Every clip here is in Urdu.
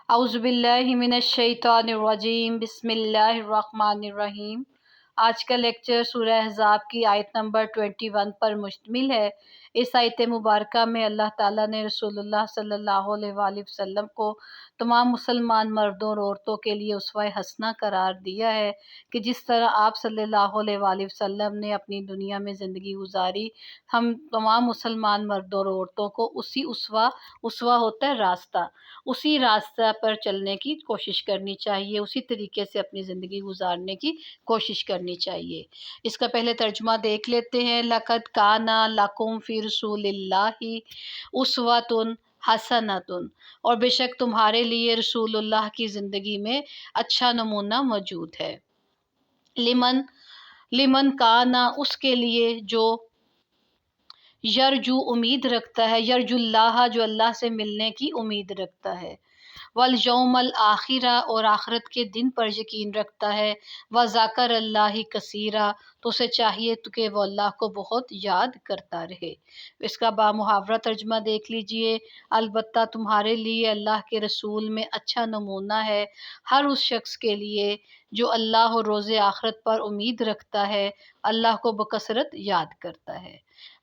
اعوذ باللہ من الشیطان الرجیم، بسم اللہ الرحمن الرحیم۔ آج کا لیکچر سورہ احزاب کی آیت نمبر 21 پر مشتمل ہے۔ اس آیت مبارکہ میں اللہ تعالیٰ نے رسول اللہ صلی اللہ علیہ وآلہ وسلم کو تمام مسلمان مردوں اور عورتوں کے لیے اسوہ حسنہ قرار دیا ہے کہ جس طرح آپ صلی اللہ علیہ وآلہ وسلم نے اپنی دنیا میں زندگی گزاری، ہم تمام مسلمان مردوں اور عورتوں کو اسی اسوہ ہوتا ہے راستہ، اسی راستہ پر چلنے کی کوشش کرنی چاہیے، اسی طریقے سے اپنی زندگی گزارنے کی کوشش کرنی چاہیے۔ اس کا پہلے ترجمہ دیکھ لیتے ہیں۔ لَقَدْ كَانَ لَكُمْ فِي رَسُولِ اللَّهِ أُسْوَةٌ حَسَنَةٌ، اور بے شک تمہارے لیے رسول اللہ کی زندگی میں اچھا نمونہ موجود ہے۔ لمن کانا، اس کے لیے جو یرجو امید رکھتا ہے، یرجو اللہ جو اللہ سے ملنے کی امید رکھتا ہے، والیوم الآخرہ اور آخرت کے دن پر یقین رکھتا ہے، وذکر اللہ کثیرا تو اسے چاہیے کہ وہ اللہ کو بہت یاد کرتا رہے۔ اس کا بامحاورہ ترجمہ دیکھ لیجئے۔ البتہ تمہارے لیے اللہ کے رسول میں اچھا نمونہ ہے ہر اس شخص کے لیے جو اللہ اور روز آخرت پر امید رکھتا ہے، اللہ کو بکثرت یاد کرتا ہے۔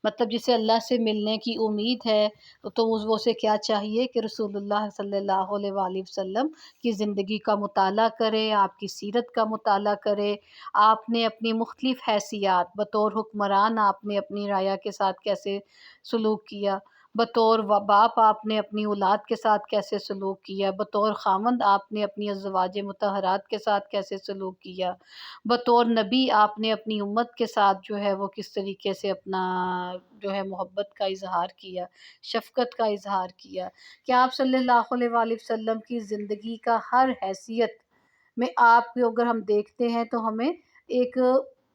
مطلب جسے اللہ سے ملنے کی امید ہے تو اسے کیا چاہیے کہ رسول اللہ صلی اللہ علیہ وآلہ وسلم کی زندگی کا مطالعہ کرے، آپ کی سیرت کا مطالعہ کرے۔ آپ نے اپنی مختلف حیثیات، بطور حکمران آپ نے اپنی رعایا کے ساتھ کیسے سلوک کیا، بطور باپ آپ نے اپنی اولاد کے ساتھ کیسے سلوک کیا، بطور خاوند آپ نے اپنی ازواج مطہرات کے ساتھ کیسے سلوک کیا، بطور نبی آپ نے اپنی امت کے ساتھ جو ہے وہ کس طریقے سے اپنا جو ہے محبت کا اظہار کیا، شفقت کا اظہار کیا، کہ آپ صلی اللہ علیہ وآلہ وسلم کی زندگی کا ہر حیثیت میں آپ کو اگر ہم دیکھتے ہیں تو ہمیں ایک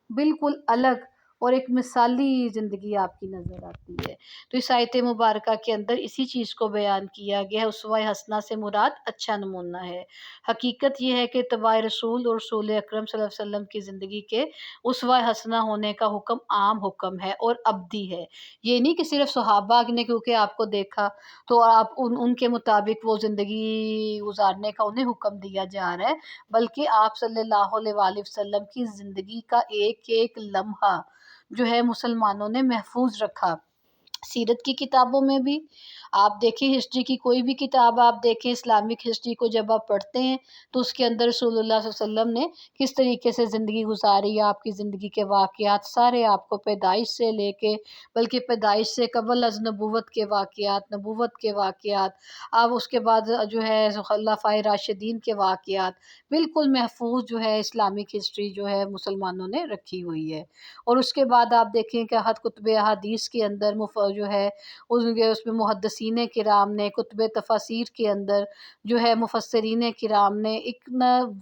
بالکل الگ اور ایک مثالی زندگی آپ کی نظر آتی ہے۔ تو اس آیت مبارکہ کے اندر اسی چیز کو بیان کیا گیا ہے۔ اسوہ حسنہ سے مراد اچھا نمونہ ہے۔ حقیقت یہ ہے کہ اتباع رسول اور رسول اکرم صلی اللہ علیہ وسلم کی زندگی کے اسوہ حسنہ ہونے کا حکم عام حکم ہے اور ابدی ہے۔ یہ نہیں کہ صرف صحابہ نے کیونکہ آپ کو دیکھا تو آپ ان کے مطابق وہ زندگی گزارنے کا انہیں حکم دیا جا رہا ہے، بلکہ آپ صلی اللہ علیہ وآلہ وسلم کی زندگی کا ایک ایک لمحہ جو ہے مسلمانوں نے محفوظ رکھا۔ سیرت کی کتابوں میں بھی آپ دیکھیں، ہسٹری کی کوئی بھی کتاب آپ دیکھیں، اسلامک ہسٹری کو جب آپ پڑھتے ہیں تو اس کے اندر رسول اللہ صلی اللہ علیہ وسلم نے کس طریقے سے زندگی گزاری، آپ کی زندگی کے واقعات سارے آپ کو پیدائش سے لے کے، بلکہ پیدائش سے قبل از نبوت کے واقعات، نبوت کے واقعات، اب اس کے بعد جو ہے خلفائے راشدین کے واقعات، بالکل محفوظ جو ہے اسلامک ہسٹری جو ہے مسلمانوں نے رکھی ہوئی ہے۔ اور اس کے بعد آپ دیکھیں کہ کتب احادیث کے اندر جو ہے اس میں محدثین کرام نے، کتب تفاسیر کے اندر جو ہے مفسرین کرام نے ایک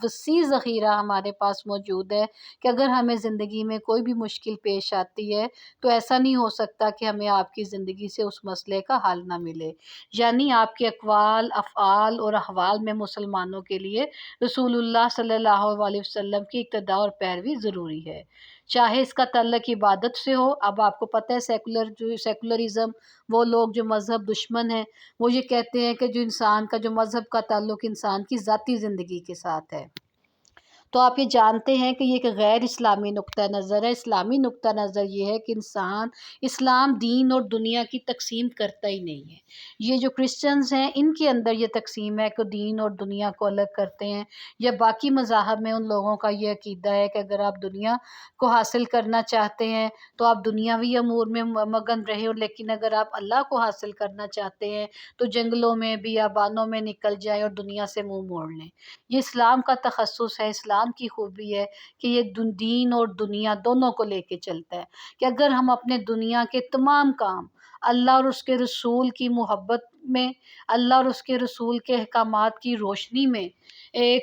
وسیع ذخیرہ ہمارے پاس موجود ہے کہ اگر ہمیں زندگی میں کوئی بھی مشکل پیش آتی ہے تو ایسا نہیں ہو سکتا کہ ہمیں آپ کی زندگی سے اس مسئلے کا حل نہ ملے۔ یعنی آپ کے اقوال، افعال اور احوال میں مسلمانوں کے لیے رسول اللہ صلی اللہ علیہ وسلم کی اقتداء اور پیروی ضروری ہے، چاہے اس کا تعلق عبادت سے ہو۔ اب آپ کو پتہ ہے سیکولرزم، وہ لوگ جو مذہب دشمن ہیں، وہ یہ کہتے ہیں کہ جو انسان کا جو مذہب کا تعلق انسان کی ذاتی زندگی کے ساتھ ہے، تو آپ یہ جانتے ہیں کہ یہ ایک غیر اسلامی نقطہ نظر ہے۔ اسلامی نقطہ نظر یہ ہے کہ اسلام دین اور دنیا کی تقسیم کرتا ہی نہیں ہے۔ یہ جو کرسچنز ہیں ان کے اندر یہ تقسیم ہے کہ دین اور دنیا کو الگ کرتے ہیں، یا باقی مذاہب میں ان لوگوں کا یہ عقیدہ ہے کہ اگر آپ دنیا کو حاصل کرنا چاہتے ہیں تو آپ دنیاوی امور میں مگن رہے ہو، لیکن اگر آپ اللہ کو حاصل کرنا چاہتے ہیں تو جنگلوں میں، بیابانوں میں نکل جائیں اور دنیا سے منہ موڑ لیں۔ یہ اسلام کا تخصص ہے، اسلام کی خوبی ہے کہ یہ دین اور دنیا دونوں کو لے کے چلتا ہے، کہ اگر ہم اپنے دنیا کے تمام کام اللہ اور اس کے رسول کی محبت میں، اللہ اور اس کے رسول کے احکامات کی روشنی میں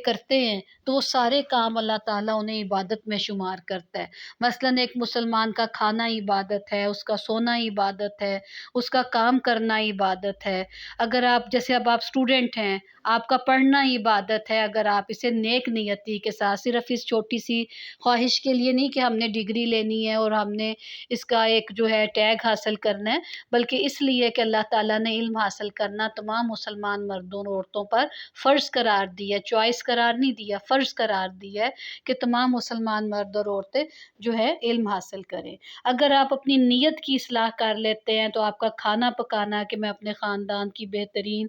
کرتے ہیں تو وہ سارے کام اللہ تعالیٰ انہیں عبادت میں شمار کرتا ہے۔ مثلاً ایک مسلمان کا کھانا عبادت ہے، اس کا سونا عبادت ہے، اس کا کام کرنا عبادت ہے۔ اگر آپ جیسے اب آپ اسٹوڈنٹ ہیں، آپ کا پڑھنا عبادت ہے، اگر آپ اسے نیک نیتی کے ساتھ، صرف اس چھوٹی سی خواہش کے لیے نہیں کہ ہم نے ڈگری لینی ہے اور ہم نے اس کا ایک جو ہے ٹیگ حاصل کرنا ہے، بلکہ اس لیے کہ اللہ تعالیٰ نے علم حاصل کرنا تمام مسلمان مردوں اور عورتوں پر فرض قرار دیا ہے، چوائس قرار نہیں دیا، فرض قرار دیا ہے کہ تمام مسلمان مرد اور عورتیں جو ہے علم حاصل کریں۔ اگر آپ اپنی نیت کی اصلاح کر لیتے ہیں تو آپ کا کھانا پکانا کہ میں اپنے خاندان کی بہترین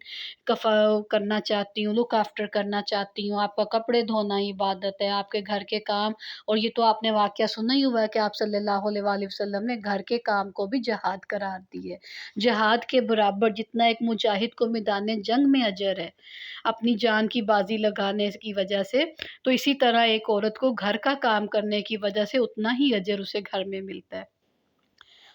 کرنا چاہتی ہوں، لک آفٹر کرنا چاہتی ہوں، آپ کا کپڑے دھونا عبادت ہے، آپ کے گھر کے کام، اور یہ تو آپ نے واقعہ سنا ہی ہوا ہے کہ آپ صلی اللہ علیہ وآلہ وسلم نے گھر کے کام کو بھی جہاد قرار دی ہے۔ جہاد کے برابر جتنا ایک مجاہد کو میدان جنگ میں اجر ہے اپنی جان کی بازی لگانے کی وجہ سے، تو اسی طرح ایک عورت کو گھر کا کام کرنے کی وجہ سے اتنا ہی اجر اسے گھر میں ملتا ہے۔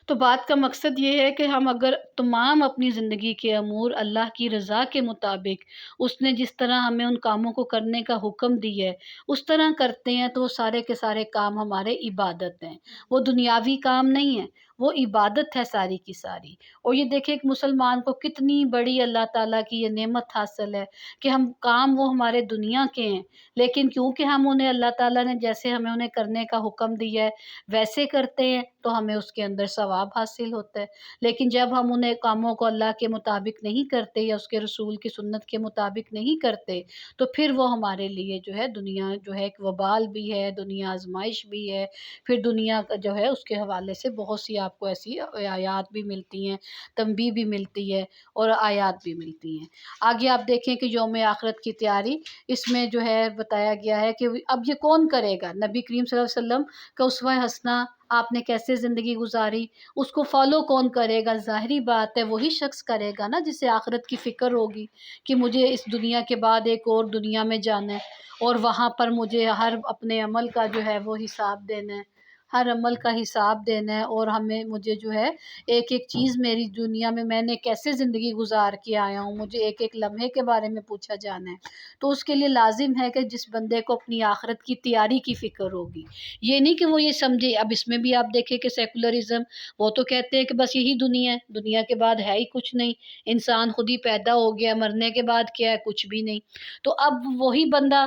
تو بات کا مقصد یہ ہے کہ ہم اگر تمام اپنی زندگی کے امور اللہ کی رضا کے مطابق اس نے جس طرح ہمیں ان کاموں کو کرنے کا حکم دیا ہے اس طرح کرتے ہیں تو وہ سارے کے سارے کام ہمارے عبادت ہیں، وہ دنیاوی کام نہیں ہیں، وہ عبادت ہے ساری کی ساری۔ اور یہ دیکھیں ایک مسلمان کو کتنی بڑی اللہ تعالیٰ کی یہ نعمت حاصل ہے کہ ہم کام وہ ہمارے دنیا کے ہیں، لیکن کیونکہ ہم انہیں اللہ تعالیٰ نے جیسے ہمیں انہیں کرنے کا حکم دیا ہے ویسے کرتے ہیں تو ہمیں اس کے اندر ثواب حاصل ہوتا ہے۔ لیکن جب ہم انہیں کاموں کو اللہ کے مطابق نہیں کرتے یا اس کے رسول کی سنت کے مطابق نہیں کرتے تو پھر وہ ہمارے لیے جو ہے دنیا جو ہے ایک وبال بھی ہے، دنیا آزمائش بھی ہے، پھر دنیا کا جو ہے اس کے حوالے سے بہت سی آپ کو ایسی آیات بھی ملتی ہیں، تنبیہ بھی ملتی ہے اور آیات بھی ملتی ہیں۔ آگے آپ دیکھیں کہ یوم آخرت کی تیاری اس میں جو ہے بتایا گیا ہے کہ اب یہ کون کرے گا؟ نبی کریم صلی اللہ علیہ وسلم کا اسوہ حسنہ آپ نے کیسے زندگی گزاری، اس کو فالو کون کرے گا؟ ظاہری بات ہے وہی شخص کرے گا نا جسے آخرت کی فکر ہوگی کہ مجھے اس دنیا کے بعد ایک اور دنیا میں جانا ہے اور وہاں پر مجھے ہر اپنے عمل کا جو ہے وہ حساب دینا ہے، ہر عمل کا حساب دینا ہے، اور مجھے جو ہے ایک ایک چیز میری دنیا میں نے کیسے زندگی گزار کے آیا ہوں، مجھے ایک ایک لمحے کے بارے میں پوچھا جانا ہے۔ تو اس کے لیے لازم ہے کہ جس بندے کو اپنی آخرت کی تیاری کی فکر ہوگی، یہ نہیں کہ وہ یہ سمجھے۔ اب اس میں بھی آپ دیکھیں کہ سیکولرزم وہ تو کہتے ہیں کہ بس یہی دنیا ہے، دنیا کے بعد ہے ہی کچھ نہیں، انسان خود ہی پیدا ہو گیا، مرنے کے بعد کیا ہے؟ کچھ بھی نہیں۔ تو اب وہی بندہ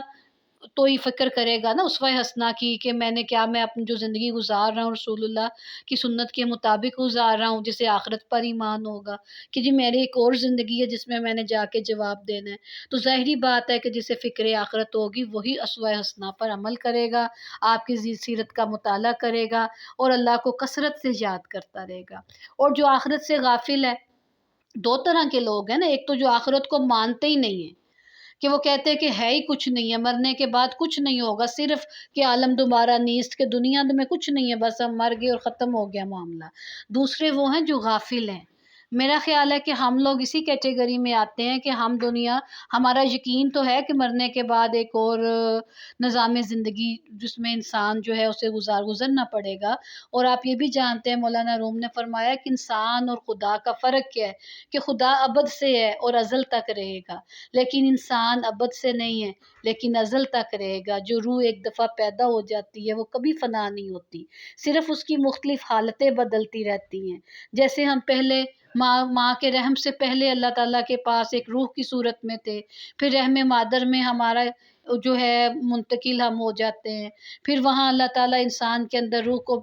تو یہ فکر کرے گا نا اسوہ حسنہ کی کہ میں اپنی جو زندگی گزار رہا ہوں رسول اللہ کی سنت کے مطابق گزار رہا ہوں، جسے آخرت پر ایمان ہوگا کہ جی میری ایک اور زندگی ہے جس میں نے جا کے جواب دینا ہے۔ تو ظاہری بات ہے کہ جسے فکر آخرت ہوگی وہی اسوہ حسنہ پر عمل کرے گا، آپ کی سیرت کا مطالعہ کرے گا اور اللہ کو کثرت سے یاد کرتا رہے گا۔ اور جو آخرت سے غافل ہے، دو طرح کے لوگ ہیں نا، ایک تو جو آخرت کو مانتے ہی نہیں ہیں کہ وہ کہتے ہیں کہ ہے ہی کچھ نہیں ہے، مرنے کے بعد کچھ نہیں ہوگا، صرف کہ عالم دوبارہ نیست کہ دنیا میں کچھ نہیں ہے، بس ہم مر گئے اور ختم ہو گیا معاملہ۔ دوسرے وہ ہیں جو غافل ہیں۔ میرا خیال ہے کہ ہم لوگ اسی کیٹیگری میں آتے ہیں کہ ہمارا یقین تو ہے کہ مرنے کے بعد ایک اور نظام زندگی جس میں انسان جو ہے اسے گزرنا پڑے گا، اور آپ یہ بھی جانتے ہیں مولانا روم نے فرمایا کہ انسان اور خدا کا فرق کیا ہے، کہ خدا ابد سے ہے اور ازل تک رہے گا، لیکن انسان ابد سے نہیں ہے لیکن ازل تک رہے گا۔ جو روح ایک دفعہ پیدا ہو جاتی ہے وہ کبھی فنا نہیں ہوتی، صرف اس کی مختلف حالتیں بدلتی رہتی ہیں۔ جیسے ہم پہلے ماں کے رحم سے پہلے اللہ تعالیٰ کے پاس ایک روح کی صورت میں تھے، پھر رحم مادر میں ہمارا جو ہے منتقل ہم ہو جاتے ہیں، پھر وہاں اللہ تعالیٰ انسان کے اندر روح کو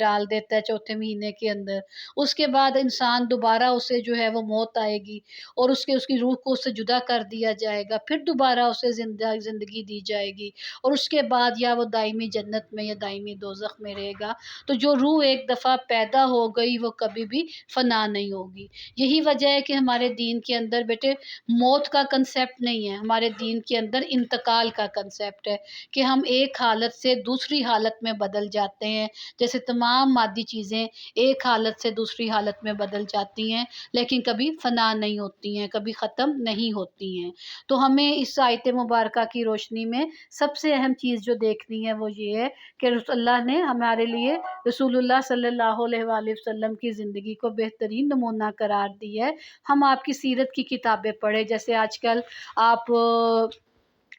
ڈال دیتا ہے چوتھے مہینے کے اندر، اس کے بعد انسان دوبارہ اسے جو ہے وہ موت آئے گی اور اس کی روح کو اس سے جدا کر دیا جائے گا، پھر دوبارہ اسے زندگی دی جائے گی، اور اس کے بعد یا وہ دائمی جنت میں یا دائمی دوزخ میں رہے گا۔ تو جو روح ایک دفعہ پیدا ہو گئی وہ کبھی بھی فنا نہیں ہوگی۔ یہی وجہ ہے کہ ہمارے دین کے اندر بیٹے موت کا کنسیپٹ نہیں ہے، ہمارے دین کے اندر انتقال کا کنسیپٹ ہے کہ ہم ایک حالت سے دوسری حالت میں بدل جاتے ہیں، جیسے تمام مادی چیزیں ایک حالت سے دوسری حالت میں بدل جاتی ہیں لیکن کبھی فنا نہیں ہوتی ہیں، کبھی ختم نہیں ہوتی ہیں۔ تو ہمیں اس آیت مبارکہ کی روشنی میں سب سے اہم چیز جو دیکھنی ہے وہ یہ ہے کہ اللہ نے ہمارے لیے رسول اللہ صلی اللہ علیہ وآلہ وسلم کی زندگی کو بہترین نمونہ قرار دی ہے۔ ہم آپ کی سیرت کی کتابیں پڑھیں، جیسے آج کل آپ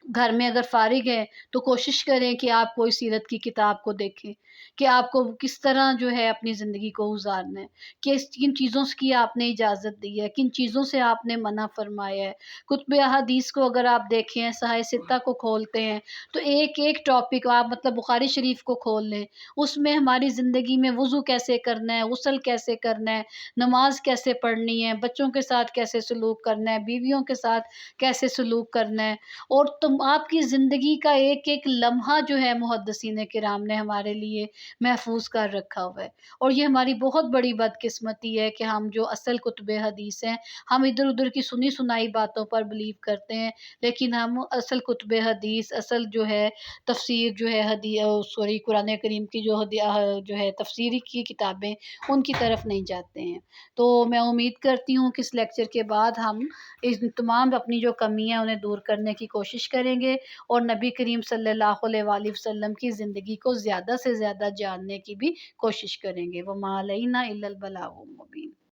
گھر میں اگر فارغ ہیں تو کوشش کریں کہ آپ کوئی سیرت کی کتاب کو دیکھیں کہ آپ کو کس طرح جو ہے اپنی زندگی کو گزارنا ہے، کن چیزوں کی آپ نے اجازت دی ہے، کن چیزوں سے آپ نے منع فرمایا ہے۔ کتب احادیث کو اگر آپ دیکھیں، صحیح ستہ کو کھولتے ہیں تو ایک ایک ٹاپک آپ مطلب بخاری شریف کو کھول لیں، اس میں ہماری زندگی میں وضو کیسے کرنا ہے، غسل کیسے کرنا ہے، نماز کیسے پڑھنی ہے، بچوں کے ساتھ کیسے سلوک کرنا ہے، بیویوں کے ساتھ کیسے سلوک کرنا ہے، اور تم آپ کی زندگی کا ایک ایک لمحہ جو ہے محدثین کرام نے ہمارے لیے محفوظ کر رکھا ہوا ہے۔ اور یہ ہماری بہت بڑی بدقسمتی ہے کہ ہم جو اصل کتب حدیث ہیں، ہم ادھر ادھر کی سنی سنائی باتوں پر بلیو کرتے ہیں، لیکن ہم اصل کتب حدیث، اصل جو ہے تفسیر جو ہے سوری قرآن کریم کی جو ہے تفسیری کی کتابیں، ان کی طرف نہیں جاتے ہیں۔ تو میں امید کرتی ہوں کہ اس لیکچر کے بعد ہم ان تمام اپنی جو کمی ہیں انہیں دور کرنے کی کوشش کریں گے، اور نبی کریم صلی اللہ علیہ وآلہ وسلم کی زندگی کو زیادہ سے زیادہ جاننے کی بھی کوشش کریں گے۔ وَمَا عَلَيْنَا إِلَّا الْبَلَاغُ الْمُبِينُ۔